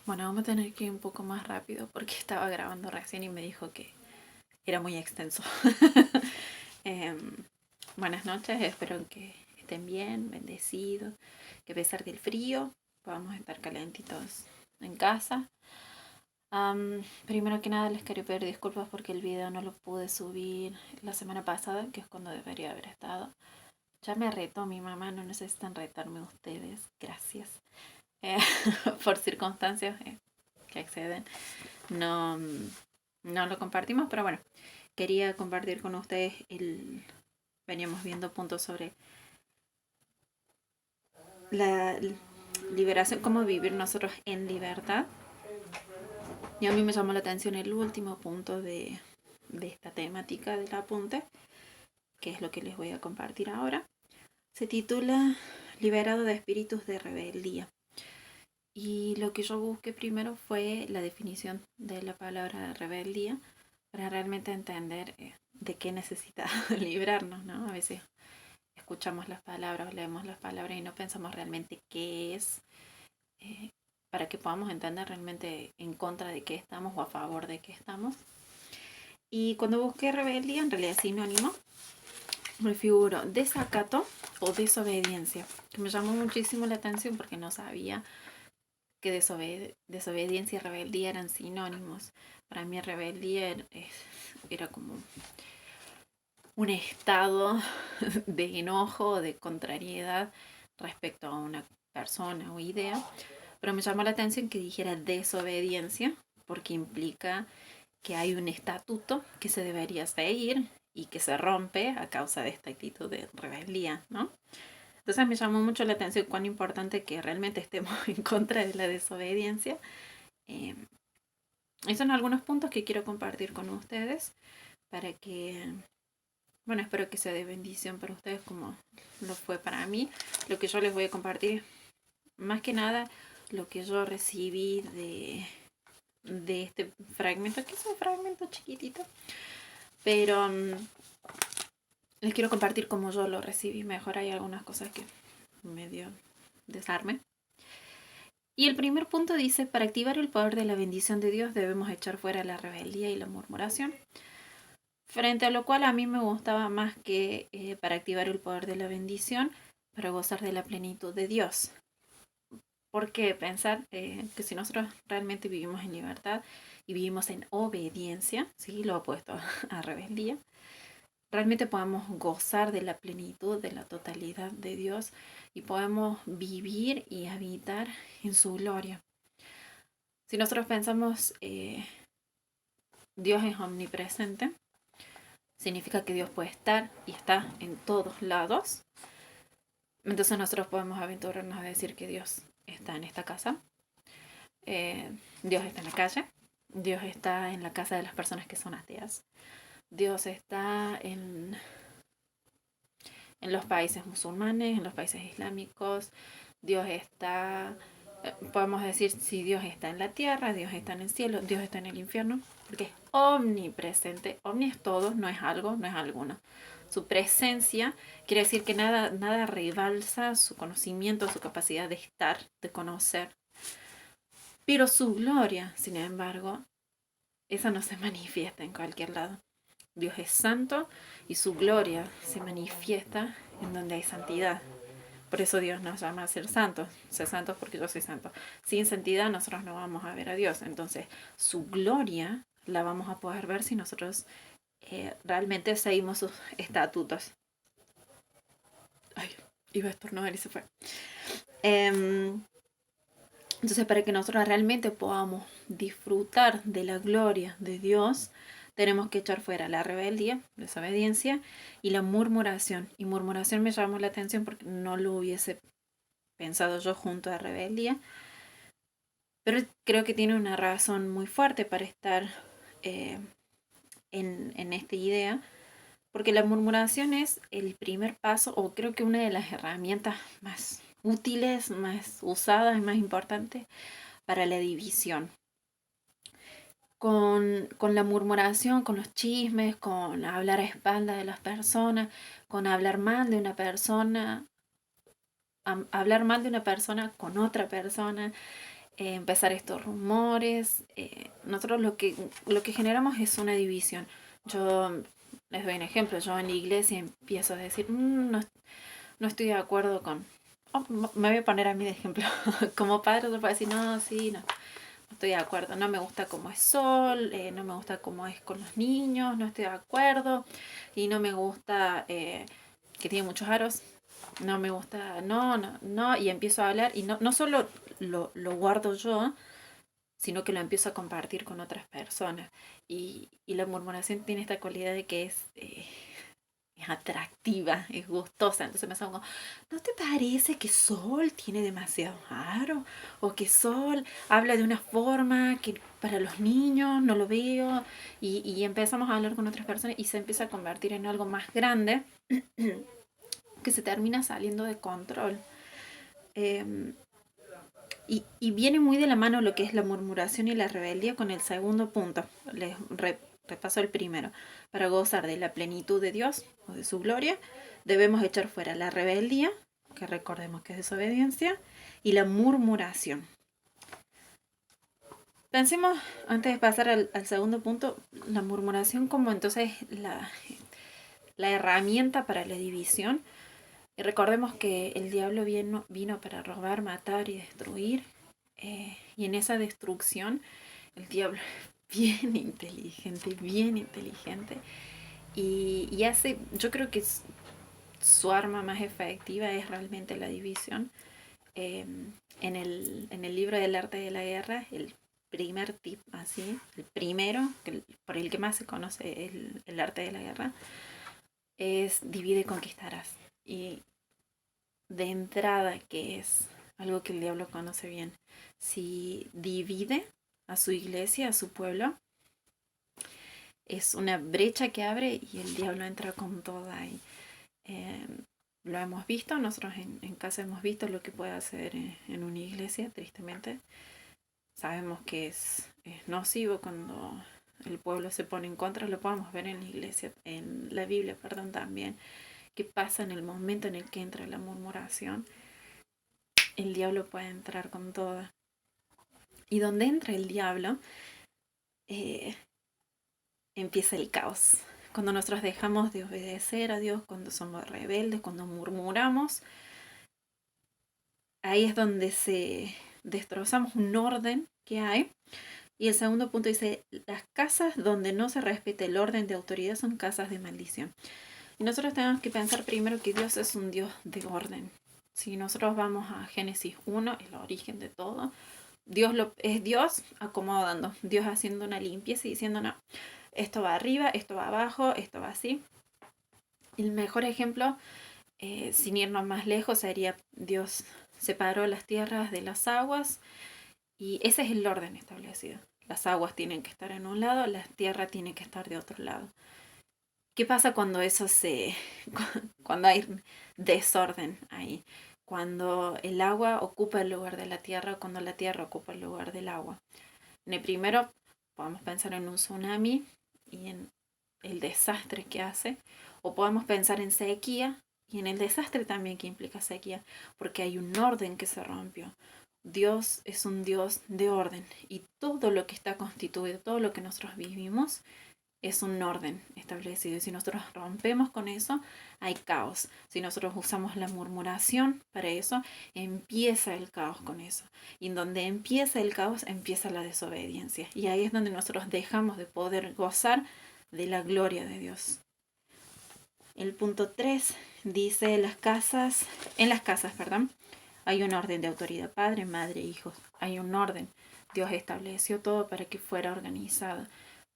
Bueno, vamos a tener que ir un poco más rápido porque estaba grabando recién y me dijo que era muy extenso. Em, Buenas noches, espero que estén bien, bendecidos, que a pesar del frío podamos estar calentitos en casa. Primero que nada les quiero pedir disculpas porque el video no lo pude subir la semana pasada, que es cuando debería haber estado. Ya me retó mi mamá, no necesitan retarme ustedes, gracias. Eh, por circunstancias que exceden. No, no lo compartimos, pero bueno, quería compartir con ustedes veníamos viendo puntos sobre la liberación, cómo vivir nosotros en libertad. Y a mí me llamó la atención el último punto de esta temática del apunte, que es lo que les voy a compartir ahora. Se titula Liberado de espíritus de rebeldía. Y lo que yo busqué primero fue la definición de la palabra rebeldía para realmente entender de qué necesita librarnos, ¿no? A veces escuchamos las palabras, leemos las palabras y no pensamos realmente qué es, eh, para que podamos entender realmente en contra de qué estamos o a favor de qué estamos. Y cuando busqué rebeldía, en realidad es sinónimo, me figuró desacato o desobediencia, que me llamó muchísimo la atención porque no sabía que desobediencia y rebeldía eran sinónimos. Para mí rebeldía era como un estado de enojo, de contrariedad respecto a una persona o idea, pero me llamó la atención que dijera desobediencia, porque implica que hay un estatuto que se debería seguir y que se rompe a causa de esta actitud de rebeldía, ¿no? Entonces me llamó mucho la atención cuán importante que realmente estemos en contra de la desobediencia. Eh, Esos son algunos puntos que quiero compartir con ustedes para que, bueno, espero que sea de bendición para ustedes como lo fue para mí. Lo que yo les voy a compartir, más que nada, lo que yo recibí de este fragmento, que es un fragmento chiquitito, pero les quiero compartir cómo yo lo recibí. Mejor hay algunas cosas que me dio desarme. Y el primer punto dice, para activar el poder de la bendición de Dios debemos echar fuera la rebeldía y la murmuración. Frente a lo cual a mí me gustaba más que para activar el poder de la bendición, para gozar de la plenitud de Dios. Porque pensar que si nosotros realmente vivimos en libertad y vivimos en obediencia, ¿sí? Lo opuesto a rebeldía, realmente podemos gozar de la plenitud, de la totalidad de Dios y podemos vivir y habitar en su gloria. Si nosotros pensamos Dios es omnipresente, significa que Dios puede estar y está en todos lados. Entonces nosotros podemos aventurarnos a decir que Dios está en esta casa, Dios está en la calle, Dios está en la casa de las personas que son ateas, Dios está en los países musulmanes, en los países islámicos, Dios está, podemos decir si Dios está en la tierra, Dios está en el cielo, Dios está en el infierno, porque es omnipresente, omni es todo, no es algo, no es alguno. Su presencia quiere decir que nada rebalsa su conocimiento, su capacidad de estar, de conocer. Pero su gloria, sin embargo, esa no se manifiesta en cualquier lado. Dios es santo y su gloria se manifiesta en donde hay santidad. Por eso Dios nos llama a ser santos. Ser santos porque yo soy santo. Sin santidad nosotros no vamos a ver a Dios. Entonces su gloria la vamos a poder ver si nosotros realmente seguimos sus estatutos. Ay, iba a estornudar y se fue. Entonces, para que nosotros realmente podamos disfrutar de la gloria de Dios, tenemos que echar fuera la rebeldía, desobediencia y la murmuración. Y murmuración me llamó la atención porque no lo hubiese pensado yo junto a rebeldía, pero creo que tiene una razón muy fuerte para estar en esta idea, porque la murmuración es el primer paso, o creo que una de las herramientas más útiles, más usadas y más importantes para la división. Con la murmuración, con los chismes, con hablar a espaldas de las personas, con hablar mal de una persona, hablar mal de una persona con otra persona, empezar estos rumores. Nosotros lo que generamos es una división. Yo les doy un ejemplo, yo en la iglesia empiezo a decir, no, no estoy de acuerdo con... Oh, me voy a poner a mí de ejemplo. Como padre yo puedo decir, no, sí, no, no estoy de acuerdo, no me gusta cómo es Sol, no me gusta cómo es con los niños, no estoy de acuerdo, y no me gusta que tiene muchos aros, no me gusta, no, no, no, y empiezo a hablar, y no, no solo lo guardo yo, sino que lo empiezo a compartir con otras personas. Y la murmuración tiene esta cualidad de que es atractiva, es gustosa. Entonces me como, ¿no te parece que Sol tiene demasiado aro? O que Sol habla de una forma que para los niños no lo veo. Y empezamos a hablar con otras personas y se empieza a convertir en algo más grande que se termina saliendo de control. Y viene muy de la mano lo que es la murmuración y la rebeldía con el segundo punto. Les repaso el primero. Para gozar de la plenitud de Dios o de su gloria, debemos echar fuera la rebeldía, que recordemos que es desobediencia, y la murmuración. Pensemos, antes de pasar al segundo punto, la murmuración como entonces la herramienta para la división. Y recordemos que el diablo vino para robar, matar y destruir. Y en esa destrucción, el diablo es bien inteligente. Y hace, yo creo que su arma más efectiva es realmente la división. En el libro del arte de la guerra, el primer tip, así, el primero, por el que más se conoce el arte de la guerra, es divide y conquistarás. Y de entrada, que es algo que el diablo conoce bien, si divide a su iglesia, a su pueblo, es una brecha que abre y el diablo entra con toda ahí. Lo hemos visto, nosotros en casa hemos visto lo que puede hacer en una iglesia, tristemente. Sabemos que es nocivo cuando el pueblo se pone en contra, lo podemos ver en la iglesia, en la Biblia, perdón, también, que pasa en el momento en el que entra la murmuración, el diablo puede entrar con toda. Y donde entra el diablo, eh, empieza el caos. Cuando nosotros dejamos de obedecer a Dios, cuando somos rebeldes, cuando murmuramos, ahí es donde se destrozamos un orden que hay. Y el segundo punto dice, las casas donde no se respete el orden de autoridad son casas de maldición. Y nosotros tenemos que pensar primero que Dios es un Dios de orden. Si nosotros vamos a Génesis 1, el origen de todo, es Dios acomodando, Dios haciendo una limpieza y diciendo, no, esto va arriba, esto va abajo, esto va así. El mejor ejemplo, sin irnos más lejos, sería Dios separó las tierras de las aguas y ese es el orden establecido. Las aguas tienen que estar en un lado, la tierra tiene que estar de otro lado. ¿Qué pasa cuando cuando hay desorden ahí? Cuando el agua ocupa el lugar de la tierra, cuando la tierra ocupa el lugar del agua. En el primero podemos pensar en un tsunami y en el desastre que hace, o podemos pensar en sequía y en el desastre también que implica sequía, porque hay un orden que se rompió. Dios es un Dios de orden y todo lo que está constituido, todo lo que nosotros vivimos, es un orden establecido. Y si nosotros rompemos con eso, hay caos. Si nosotros usamos la murmuración para eso, empieza el caos con eso. Y en donde empieza el caos, empieza la desobediencia. Y ahí es donde nosotros dejamos de poder gozar de la gloria de Dios. El punto 3 dice, en las casas, perdón, hay un orden de autoridad, padre, madre, hijos. Hay un orden. Dios estableció todo para que fuera organizado.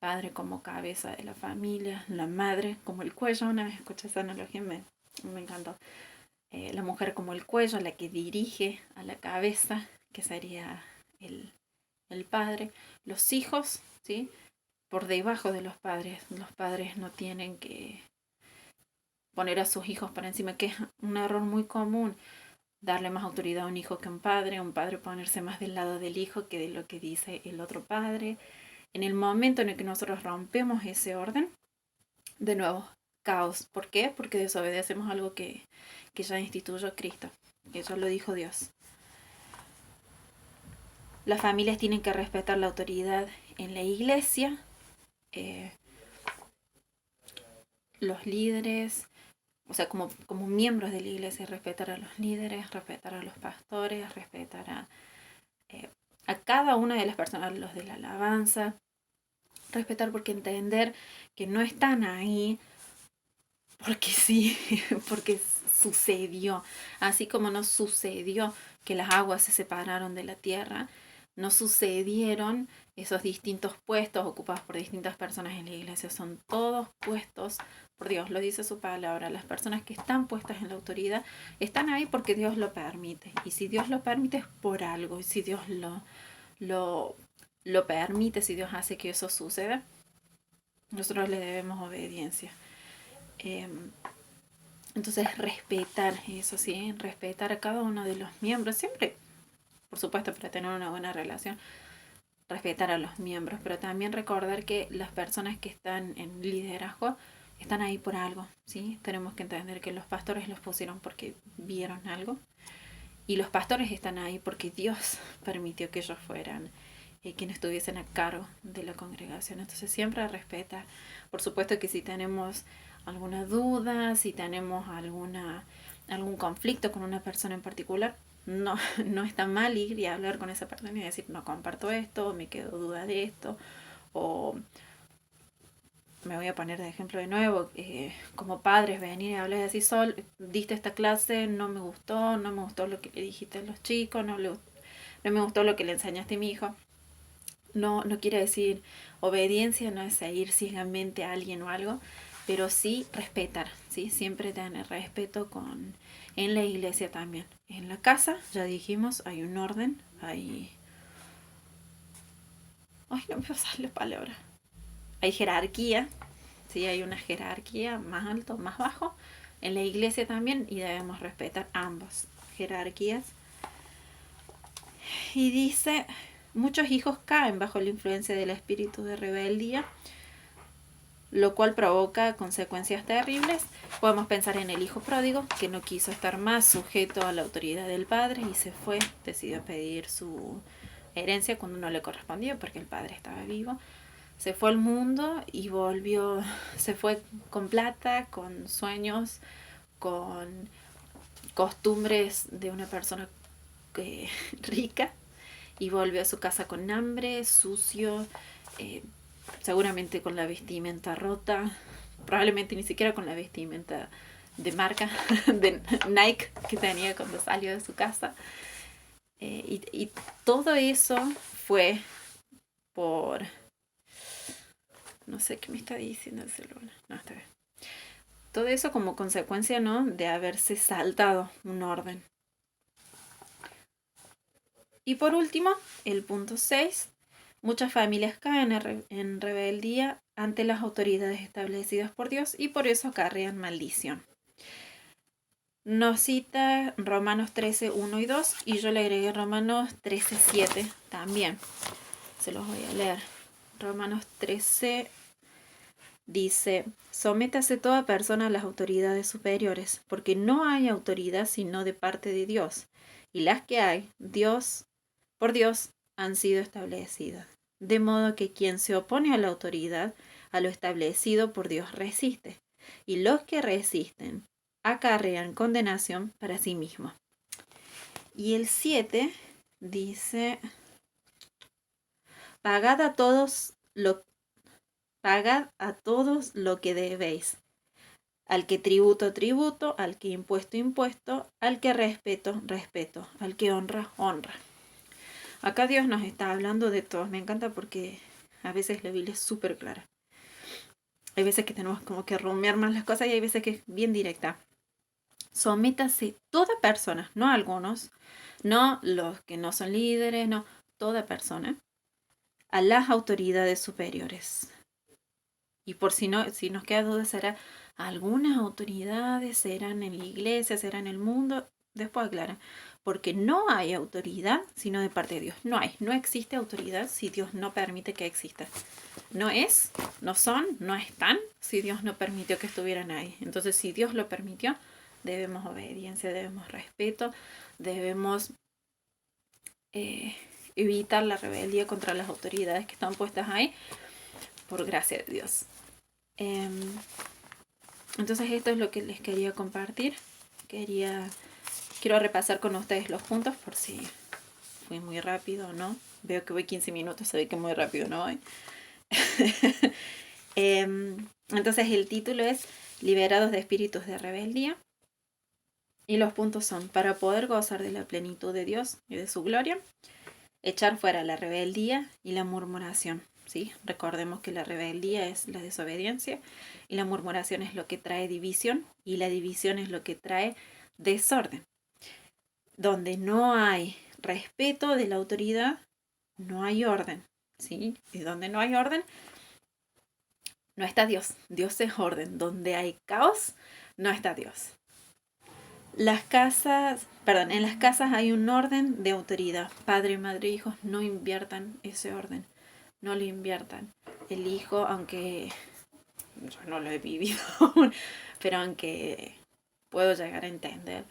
Padre como cabeza de la familia, la madre como el cuello. Una vez escuché esa analogía, me encantó. La mujer como el cuello, la que dirige a la cabeza, que sería el padre. Los hijos, ¿sí? Por debajo de los padres. Los padres no tienen que poner a sus hijos por encima, que es un error muy común. Darle más autoridad a un hijo que a un padre ponerse más del lado del hijo que de lo que dice el otro padre. En el momento en el que nosotros rompemos ese orden, de nuevo, caos. ¿Por qué? Porque desobedecemos algo que ya instituyó Cristo, que ya lo dijo Dios. Las familias tienen que respetar la autoridad en la iglesia. Los líderes, o sea, como miembros de la iglesia, respetar a los líderes, respetar a los pastores, respetar a cada una de las personas, los de la alabanza, respetar porque entender que no están ahí porque sí, porque sucedió. Así como no sucedió que las aguas se separaron de la tierra, no sucedieron esos distintos puestos ocupados por distintas personas en la iglesia. Son todos puestos por Dios, lo dice su palabra. Las personas que están puestas en la autoridad están ahí porque Dios lo permite. Y si Dios lo permite es por algo. Y si Dios lo permite, si Dios hace que eso suceda, nosotros le debemos obediencia. Entonces respetar eso, ¿sí? Respetar a cada uno de los miembros, siempre, por supuesto, para tener una buena relación, respetar a los miembros, pero también recordar que las personas que están en liderazgo están ahí por algo, ¿sí? Tenemos que entender que los pastores los pusieron porque vieron algo y los pastores están ahí porque Dios permitió que ellos fueran quienes estuviesen a cargo de la congregación. Entonces siempre respetar. Por supuesto que si tenemos alguna duda, si tenemos algún conflicto con una persona en particular, no está mal ir y hablar con esa persona y decir, no comparto esto, me quedo duda de esto, o me voy a poner de ejemplo de nuevo, como padres venir y hablar y decir, Sol, diste esta clase, no me gustó lo que le dijiste a los chicos, no me gustó lo que le enseñaste a mi hijo. No quiere decir obediencia, no es seguir ciegamente a alguien o algo, pero sí respetar, ¿sí? Siempre tener respeto en la iglesia también. En la casa, ya dijimos, hay un orden, hay... Ay, no me sale la palabra. Hay jerarquía, ¿sí? Hay una jerarquía más alto, más bajo. En la iglesia también, y debemos respetar ambas jerarquías. Y dice, muchos hijos caen bajo la influencia del espíritu de rebeldía, lo cual provoca consecuencias terribles. Podemos pensar en el hijo pródigo, que no quiso estar más sujeto a la autoridad del padre y se fue, decidió pedir su herencia cuando no le correspondía porque el padre estaba vivo. Se fue al mundo y volvió, se fue con plata, con sueños, con costumbres de una persona rica, y volvió a su casa con hambre, sucio, seguramente con la vestimenta rota, probablemente ni siquiera con la vestimenta de marca de Nike que tenía cuando salió de su casa. Y todo eso fue por... No sé qué me está diciendo el celular. No, está bien. Todo eso como consecuencia, ¿no?, de haberse saltado un orden. Y por último, el punto 6. Muchas familias caen en rebeldía ante las autoridades establecidas por Dios y por eso acarrean maldición. Nos cita Romanos 13, 1 y 2 y yo le agregué Romanos 13, 7 también. Se los voy a leer. Romanos 13 dice, sométase toda persona a las autoridades superiores, porque no hay autoridad sino de parte de Dios, y las que hay, por Dios, han sido establecidas. De modo que quien se opone a la autoridad, a lo establecido por Dios resiste, y los que resisten acarrean condenación para sí mismos. Y el 7 dice, pagad a todos lo que debéis. Al que tributo, tributo, al que impuesto, impuesto, al que respeto, respeto, al que honra, honra. Acá Dios nos está hablando de todos. Me encanta porque a veces la Biblia es súper clara. Hay veces que tenemos como que rumiar más las cosas y hay veces que es bien directa. Sométase toda persona, no algunos, no los que no son líderes, no, toda persona, a las autoridades superiores. Y por si nos queda duda, será algunas autoridades, serán en la iglesia, serán en el mundo. Después aclara, porque no hay autoridad sino de parte de Dios. No existe autoridad si Dios no permite que exista. No son, no están si Dios no permitió que estuvieran ahí. Entonces, si Dios lo permitió, debemos obediencia, debemos respeto, debemos evitar la rebeldía contra las autoridades que están puestas ahí, por gracia de Dios. Entonces esto es lo que les quería compartir. Quiero repasar con ustedes los puntos por si fui muy rápido o no. Veo que voy 15 minutos, se ve que muy rápido no voy. Entonces el título es Liberados de espíritus de rebeldía. Y los puntos son: para poder gozar de la plenitud de Dios y de su gloria, echar fuera la rebeldía y la murmuración. ¿Sí? Recordemos que la rebeldía es la desobediencia y la murmuración es lo que trae división y la división es lo que trae desorden. Donde no hay respeto de la autoridad, no hay orden. ¿Sí? Y donde no hay orden, no está Dios. Dios es orden. Donde hay caos, no está Dios. En las casas hay un orden de autoridad. Padre, madre, hijos, no inviertan ese orden. No lo inviertan. El hijo, aunque yo no lo he vivido aún, pero aunque puedo llegar a entender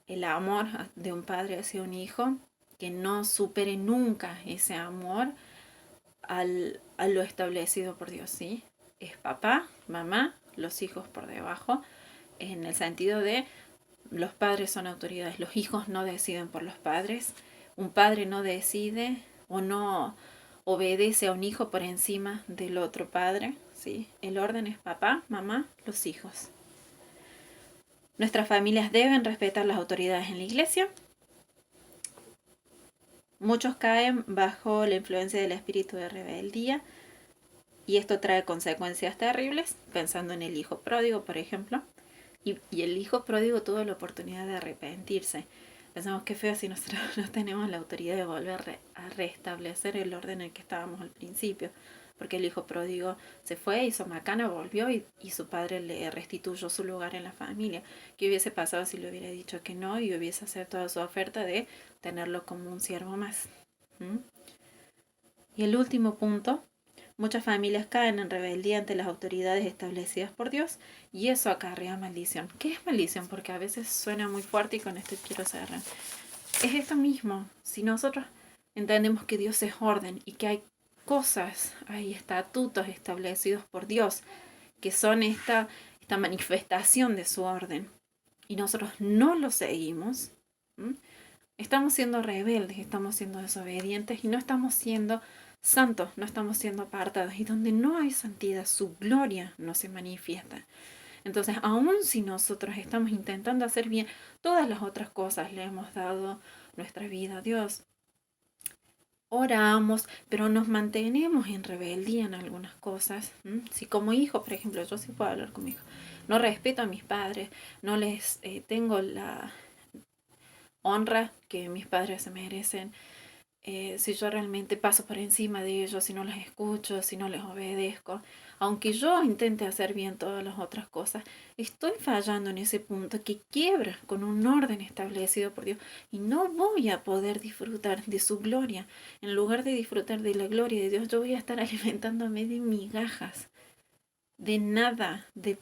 el amor de un padre hacia un hijo, que no supere nunca ese amor a lo establecido por Dios, ¿sí? Es papá, mamá, los hijos por debajo, en el sentido de los padres son autoridades, los hijos no deciden por los padres, un padre no decide o no obedece a un hijo por encima del otro padre, ¿sí? El orden es papá, mamá, los hijos. Nuestras familias deben respetar las autoridades en la iglesia. Muchos caen bajo la influencia del espíritu de rebeldía y esto trae consecuencias terribles, pensando en el hijo pródigo, por ejemplo. Y el hijo pródigo tuvo la oportunidad de arrepentirse. Pensamos que feo si nosotros no tenemos la autoridad de volver a restablecer el orden en el que estábamos al principio. Porque el hijo pródigo se fue, hizo macana, volvió y su padre le restituyó su lugar en la familia. ¿Qué hubiese pasado si le hubiera dicho que no y hubiese aceptado su oferta de tenerlo como un siervo más? Y el último punto: muchas familias caen en rebeldía ante las autoridades establecidas por Dios y eso acarrea maldición. ¿Qué es maldición? Porque a veces suena muy fuerte y con esto quiero cerrar. Es esto mismo. Si nosotros entendemos que Dios es orden y que hay cosas, hay estatutos establecidos por Dios que son esta manifestación de su orden y nosotros no lo seguimos, estamos siendo rebeldes, estamos siendo desobedientes y no estamos siendo santos, no estamos siendo apartados. Y donde no hay santidad, su gloria no se manifiesta. Entonces, aun si nosotros estamos intentando hacer bien todas las otras cosas, le hemos dado nuestra vida a Dios, oramos, pero nos mantenemos en rebeldía en algunas cosas. Si como hijo, por ejemplo, yo sí puedo hablar con mi hijo, no respeto a mis padres, no les tengo la honra que mis padres se merecen, si yo realmente paso por encima de ellos, si no los escucho, si no les obedezco, aunque yo intente hacer bien todas las otras cosas, estoy fallando en ese punto que quiebra con un orden establecido por Dios y no voy a poder disfrutar de su gloria. En lugar de disfrutar de la gloria de Dios, yo voy a estar alimentándome de migajas, de nada, de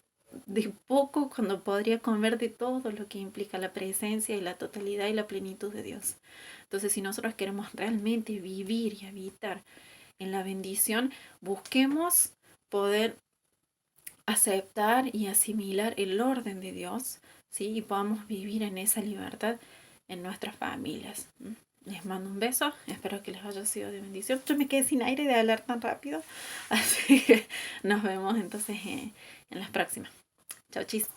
poco, cuando podría comer de todo lo que implica la presencia y la totalidad y la plenitud de Dios. Entonces, si nosotros queremos realmente vivir y habitar en la bendición, busquemos poder aceptar y asimilar el orden de Dios, ¿sí? Y podamos vivir en esa libertad en nuestras familias. Les mando un beso, espero que les haya sido de bendición. Yo me quedé sin aire de hablar tan rápido, así que nos vemos entonces en las próximas. Chao, chis.